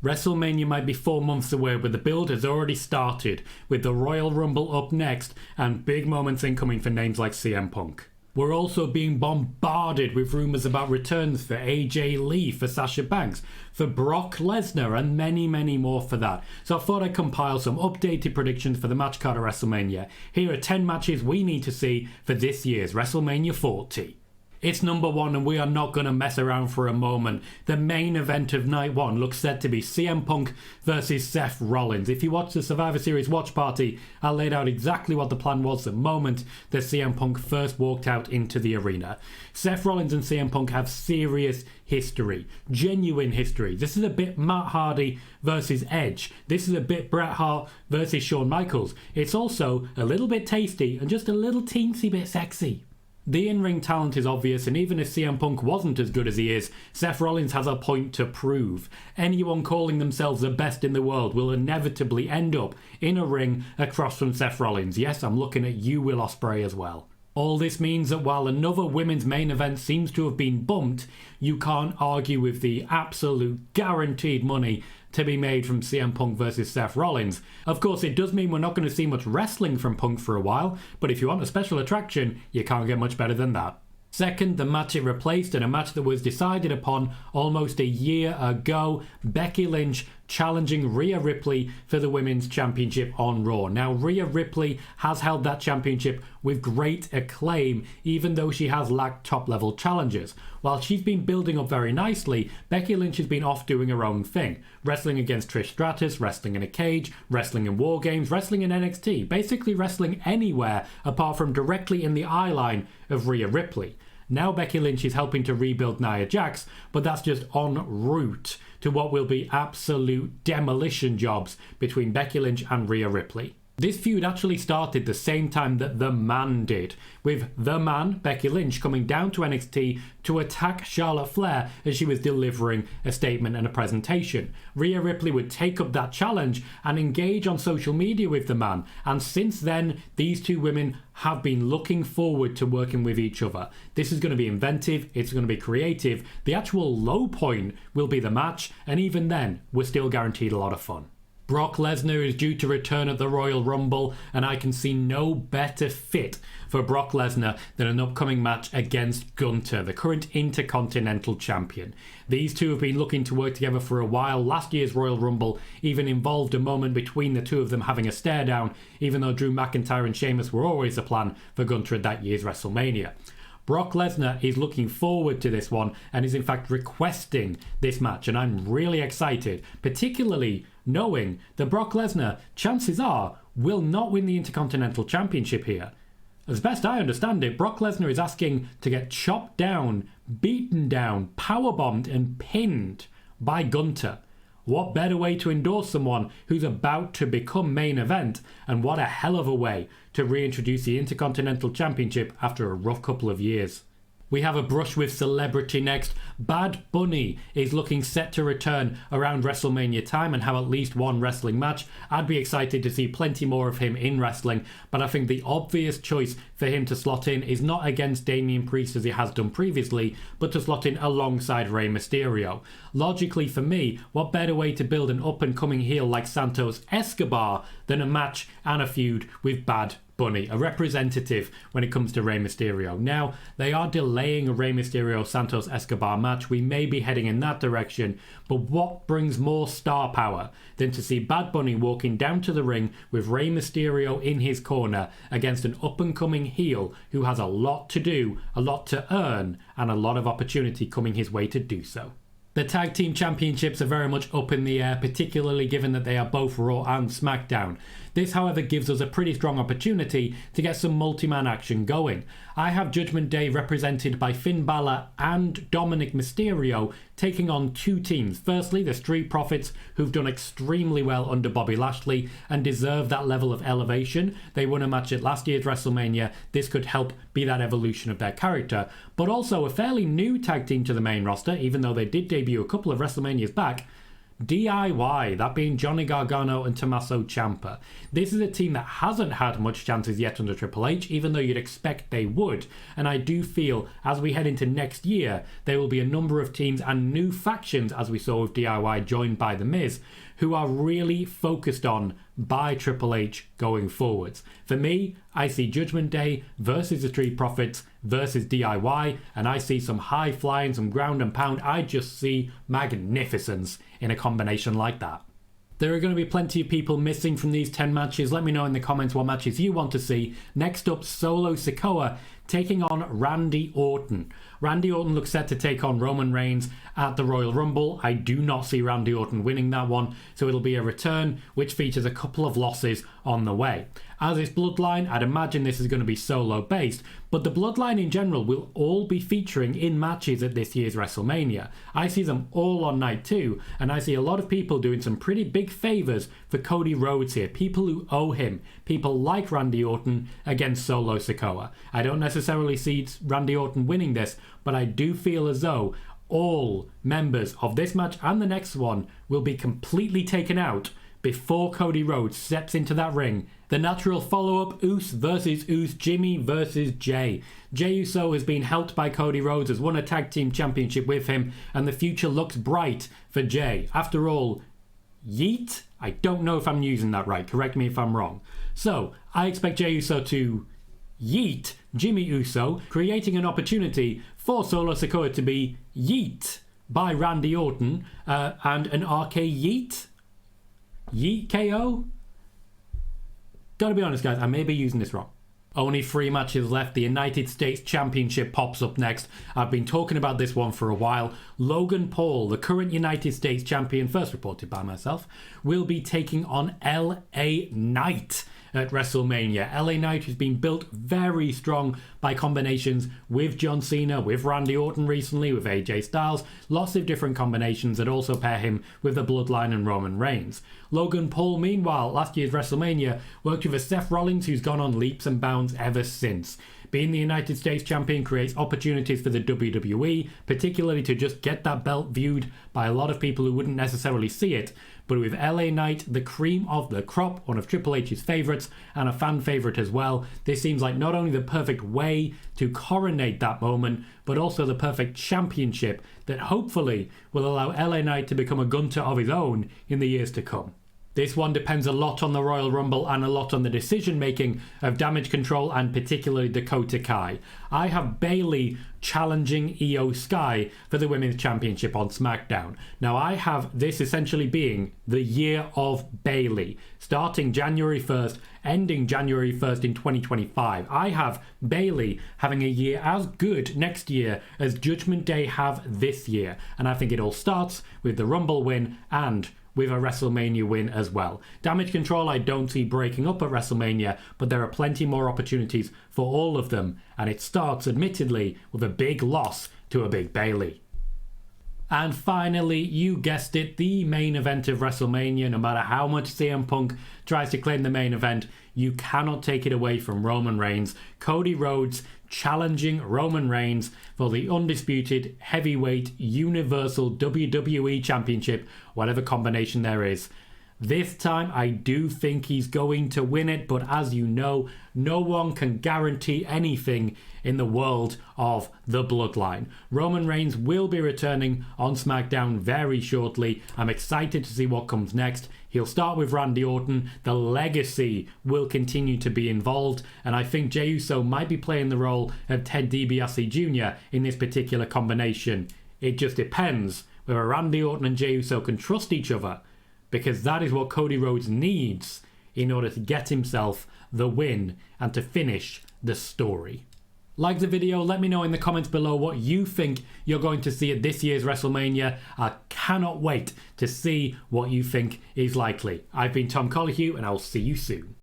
WrestleMania might be 4 months away, but the build has already started, with the Royal Rumble up next and big moments incoming for names like CM Punk. We're also being bombarded with rumours about returns for AJ Lee, for Sasha Banks, for Brock Lesnar, and many, many more for that. So I thought I'd compile some updated predictions for the match card of WrestleMania. Here are 10 matches we need to see for this year's WrestleMania 40. It's number 1, and we are not going to mess around for a moment. The main event of night 1 looks set to be CM Punk versus Seth Rollins. If you watch the Survivor Series watch party, I laid out exactly what the plan was the moment that CM Punk first walked out into the arena. Seth Rollins and CM Punk have serious history, genuine history. This is a bit Matt Hardy versus Edge. This is a bit Bret Hart versus Shawn Michaels. It's also a little bit tasty and just a little teensy bit sexy. The in-ring talent is obvious, and even if CM Punk wasn't as good as he is, Seth Rollins has a point to prove. Anyone calling themselves the best in the world will inevitably end up in a ring across from Seth Rollins. Yes, I'm looking at you, Will Ospreay, as well. All this means that while another women's main event seems to have been bumped, you can't argue with the absolute guaranteed money to be made from CM Punk versus Seth Rollins. Of course, it does mean we're not going to see much wrestling from Punk for a while, but if you want a special attraction, you can't get much better than that. Second, the match it replaced, and a match that was decided upon almost a year ago, Becky Lynch challenging Rhea Ripley for the Women's Championship on Raw. Now, Rhea Ripley has held that championship with great acclaim, even though she has lacked top-level challengers. While she's been building up very nicely, Becky Lynch has been off doing her own thing, wrestling against Trish Stratus, wrestling in a cage, wrestling in War Games, wrestling in NXT, basically wrestling anywhere apart from directly in the eye line of Rhea Ripley. Now Becky Lynch is helping to rebuild Nia Jax, but that's just en route to what will be absolute demolition jobs between Becky Lynch and Rhea Ripley. This feud actually started the same time that The Man did, with The Man, Becky Lynch, coming down to NXT to attack Charlotte Flair as she was delivering a statement and a presentation. Rhea Ripley would take up that challenge and engage on social media with The Man, and since then, these two women have been looking forward to working with each other. This is going to be inventive, it's going to be creative. The actual low point will be the match, and even then, we're still guaranteed a lot of fun. Brock Lesnar is due to return at the Royal Rumble, and I can see no better fit for Brock Lesnar than an upcoming match against Gunther, the current Intercontinental Champion. These two have been looking to work together for a while. Last year's Royal Rumble even involved a moment between the two of them having a stare down, even though Drew McIntyre and Sheamus were always the plan for Gunther at that year's WrestleMania. Brock Lesnar is looking forward to this one and is in fact requesting this match, and I'm really excited, particularly knowing that Brock Lesnar, chances are, will not win the Intercontinental Championship here. As best I understand it, Brock Lesnar is asking to get chopped down, beaten down, powerbombed and pinned by Gunther. What better way to endorse someone who's about to become main event, and what a hell of a way to reintroduce the Intercontinental Championship after a rough couple of years. We have a brush with celebrity next. Bad Bunny is looking set to return around WrestleMania time and have at least one wrestling match. I'd be excited to see plenty more of him in wrestling, but I think the obvious choice for him to slot in is not against Damian Priest as he has done previously, but to slot in alongside Rey Mysterio. Logically for me, what better way to build an up-and-coming heel like Santos Escobar than a match and a feud with Bad Bunny, a representative when it comes to Rey Mysterio. Now, they are delaying a Rey Mysterio-Santos Escobar match. We may be heading in that direction, but what brings more star power than to see Bad Bunny walking down to the ring with Rey Mysterio in his corner against an up-and-coming heel who has a lot to do, a lot to earn, and a lot of opportunity coming his way to do so. The tag team championships are very much up in the air, particularly given that they are both Raw and SmackDown. This, however, gives us a pretty strong opportunity to get some multi-man action going. I have Judgment Day represented by Finn Balor and Dominic Mysterio taking on two teams. Firstly, the Street Profits, who've done extremely well under Bobby Lashley and deserve that level of elevation. They won a match at last year's WrestleMania. This could help be that evolution of their character. But also a fairly new tag team to the main roster, even though they did debut a couple of WrestleManias back. DIY, that being Johnny Gargano and Tommaso Ciampa. This is a team that hasn't had much chances yet under Triple H, even though you'd expect they would. And I do feel as we head into next year, there will be a number of teams and new factions, as we saw with DIY joined by The Miz, who are really focused on by Triple H going forwards. For me, I see Judgment Day versus the Street Profits versus DIY, and I see some high flying, some ground and pound. I just see magnificence in a combination like that. There are going to be plenty of people missing from these 10 matches. Let me know in the comments what matches you want to see. Next up, Solo Sikoa taking on Randy Orton. Randy Orton looks set to take on Roman Reigns at the Royal Rumble. I do not see Randy Orton winning that one, so it'll be a return which features a couple of losses on the way. As it's Bloodline, I'd imagine this is going to be solo based, but the Bloodline in general will all be featuring in matches at this year's WrestleMania. I see them all on night 2, and I see a lot of people doing some pretty big favours for Cody Rhodes here, people who owe him, people like Randy Orton against Solo Sikoa. I don't necessarily see Randy Orton winning this, but I do feel as though all members of this match and the next one will be completely taken out before Cody Rhodes steps into that ring. The natural follow-up, Uce versus Uce, Jimmy versus Jay. Jey Uso has been helped by Cody Rhodes, has won a tag team championship with him, and the future looks bright for Jay. After all, yeet? I don't know if I'm using that right, correct me if I'm wrong. So, I expect Jey Uso to yeet Jimmy Uso, creating an opportunity for Solo Sikoa to be yeet by Randy Orton, and an RK yeet? Yeet KO? Gotta be honest, guys, I may be using this wrong. Only 3 matches left. The United States Championship pops up next. I've been talking about this one for a while. Logan Paul, the current United States champion, first reported by myself, will be taking on LA Knight at WrestleMania. LA Knight has been built very strong by combinations with John Cena, with Randy Orton recently, with AJ Styles, lots of different combinations that also pair him with the Bloodline and Roman Reigns. Logan Paul, meanwhile, last year's WrestleMania, worked with a Seth Rollins who's gone on leaps and bounds ever since. Being the United States champion creates opportunities for the WWE, particularly to just get that belt viewed by a lot of people who wouldn't necessarily see it. But with LA Knight, the cream of the crop, one of Triple H's favourites, and a fan favourite as well, this seems like not only the perfect way to coronate that moment, but also the perfect championship that hopefully will allow LA Knight to become a Gunther of his own in the years to come. This one depends a lot on the Royal Rumble and a lot on the decision making of Damage Control and particularly Dakota Kai. I have Bayley challenging Io Sky for the Women's Championship on SmackDown. Now I have this essentially being the year of Bayley, starting January 1st, ending January 1st in 2025. I have Bayley having a year as good next year as Judgment Day have this year. And I think it all starts with the Rumble win and with a WrestleMania win as well. Damage Control I don't see breaking up at WrestleMania, but there are plenty more opportunities for all of them, and it starts admittedly with a big loss to a big Bayley. And finally, you guessed it, the main event of WrestleMania. No matter how much CM Punk tries to claim the main event, you cannot take it away from Roman Reigns. Cody Rhodes challenging Roman Reigns for the undisputed heavyweight universal WWE Championship, whatever combination there is. This time I do think he's going to win it, but as you know, no one can guarantee anything in the world of the Bloodline. Roman Reigns will be returning on SmackDown very shortly. I'm excited to see what comes next. He'll start with Randy Orton. The legacy will continue to be involved, and I think Jey Uso might be playing the role of Ted DiBiase Jr. in this particular combination. It just depends whether Randy Orton and Jey Uso can trust each other, because that is what Cody Rhodes needs in order to get himself the win and to finish the story. Like the video, let me know in the comments below what you think you're going to see at this year's WrestleMania. I cannot wait to see what you think is likely. I've been Tom Colohue, and I'll see you soon.